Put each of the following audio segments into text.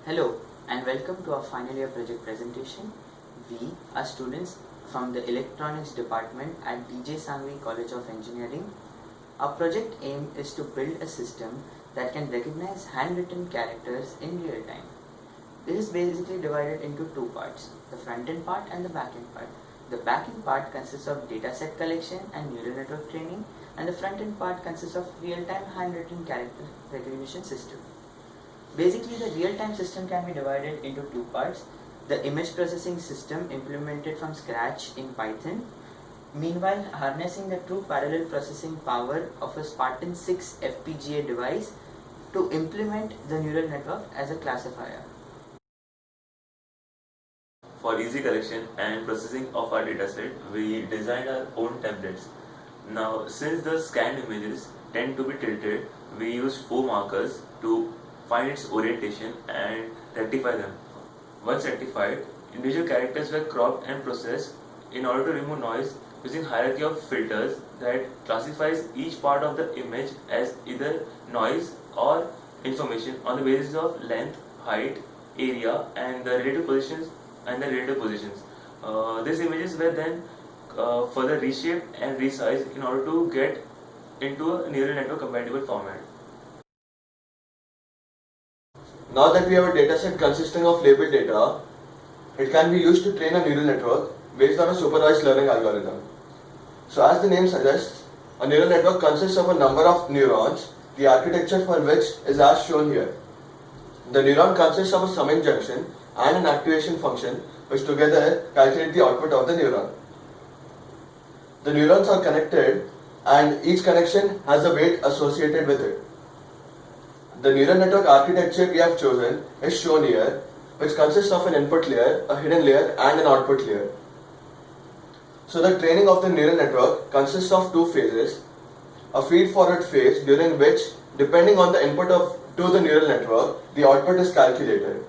Hello and welcome to our final year project presentation. We are students from the electronics department at DJ Sangvi College of Engineering. Our project aim is to build a system that can recognize handwritten characters in real time. This is basically divided into two parts, the front end part and the back end part. The back end part consists of dataset collection and neural network training, and the front end part consists of real-time handwritten character recognition system. Basically, the real-time system can be divided into two parts. The image processing system implemented from scratch in Python, meanwhile harnessing the true parallel processing power of a Spartan 6 FPGA device to implement the neural network as a classifier. For easy collection and processing of our dataset, we designed our own templates. Now, since the scanned images tend to be tilted, we use 4 markers to find its orientation and rectify them. Once rectified, individual characters were cropped and processed in order to remove noise using hierarchy of filters that classifies each part of the image as either noise or information on the basis of length, height, area, and the relative positions. These images were then further reshaped and resized in order to get into a neural network compatible format. Now that we have a dataset consisting of labeled data, it can be used to train a neural network based on a supervised learning algorithm. So as the name suggests, a neural network consists of a number of neurons, the architecture for which is as shown here. The neuron consists of a summing junction and an activation function which together calculate the output of the neuron. The neurons are connected and each connection has a weight associated with it. The neural network architecture we have chosen is shown here, which consists of an input layer, a hidden layer and an output layer. So the training of the neural network consists of two phases, a feed-forward phase during which, depending on the input to the neural network, the output is calculated.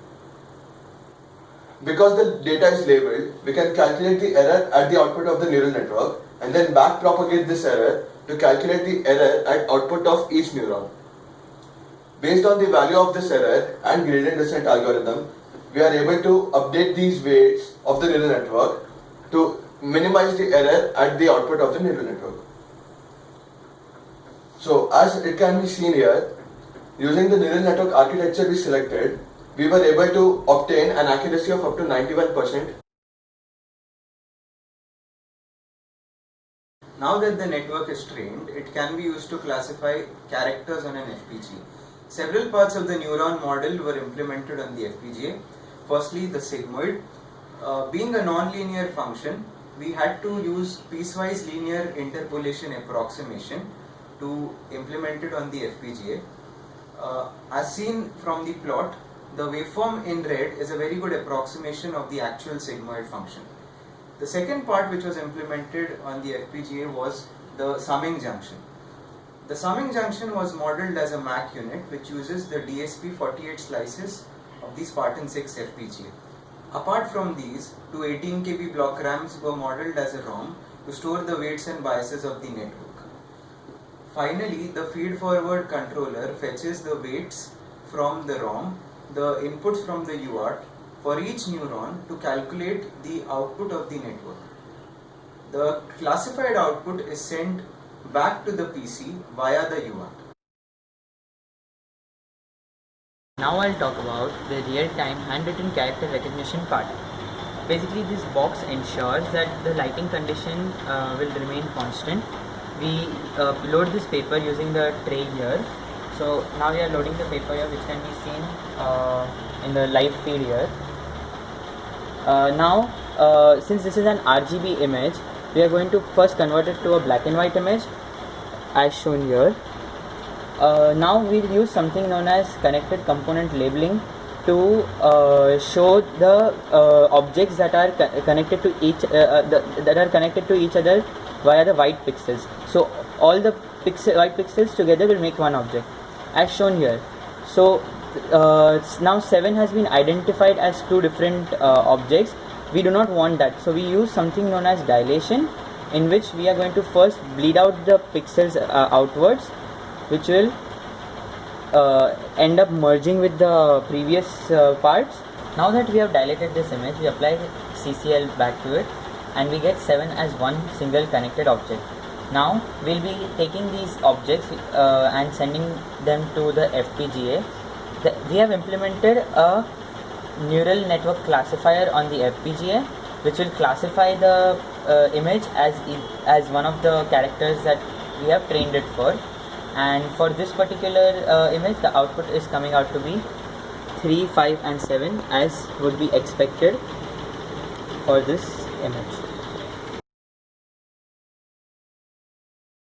Because the data is labeled, we can calculate the error at the output of the neural network and then back propagate this error to calculate the error at output of each neuron. Based on the value of this error and gradient descent algorithm, we are able to update these weights of the neural network to minimize the error at the output of the neural network. So as it can be seen here, using the neural network architecture we selected, we were able to obtain an accuracy of up to 91%. Now that the network is trained, it can be used to classify characters on an FPGA. Several parts of the neuron model were implemented on the FPGA. Firstly, the sigmoid. Being a non-linear function, we had to use piecewise linear interpolation approximation to implement it on the FPGA. As seen from the plot, the waveform in red is a very good approximation of the actual sigmoid function. The second part which was implemented on the FPGA was the summing junction. The summing junction was modeled as a MAC unit which uses the DSP48 slices of the Spartan 6 FPGA. Apart from these, two 18 KB block RAMs were modeled as a ROM to store the weights and biases of the network. Finally, the feed-forward controller fetches the weights from the ROM, the inputs from the UART for each neuron to calculate the output of the network. The classified output is sent back to the PC via the UART. Now I'll talk about the real-time handwritten character recognition part. Basically, this box ensures that the lighting condition will remain constant. We load this paper using the tray here. So now we are loading the paper here, which can be seen in the live feed here. Since this is an RGB image, we are going to first convert it to a black and white image as shown here. Now we'll use something known as connected component labeling to show the objects that are connected to each other via the white pixels. So all the white pixels together will make one object as shown here. So now 7 has been identified as two different objects. We do not want that, so we use something known as dilation, in which we are going to first bleed out the pixels outwards, which will end up merging with the previous parts. Now that we have dilated this image, we apply CCL back to it and we get 7 as one single connected object. Now we'll be taking these objects and sending them to the FPGA. We have implemented a neural network classifier on the FPGA, which will classify the image as one of the characters that we have trained it for. And for this particular image, the output is coming out to be 3, 5 and 7 as would be expected for this image.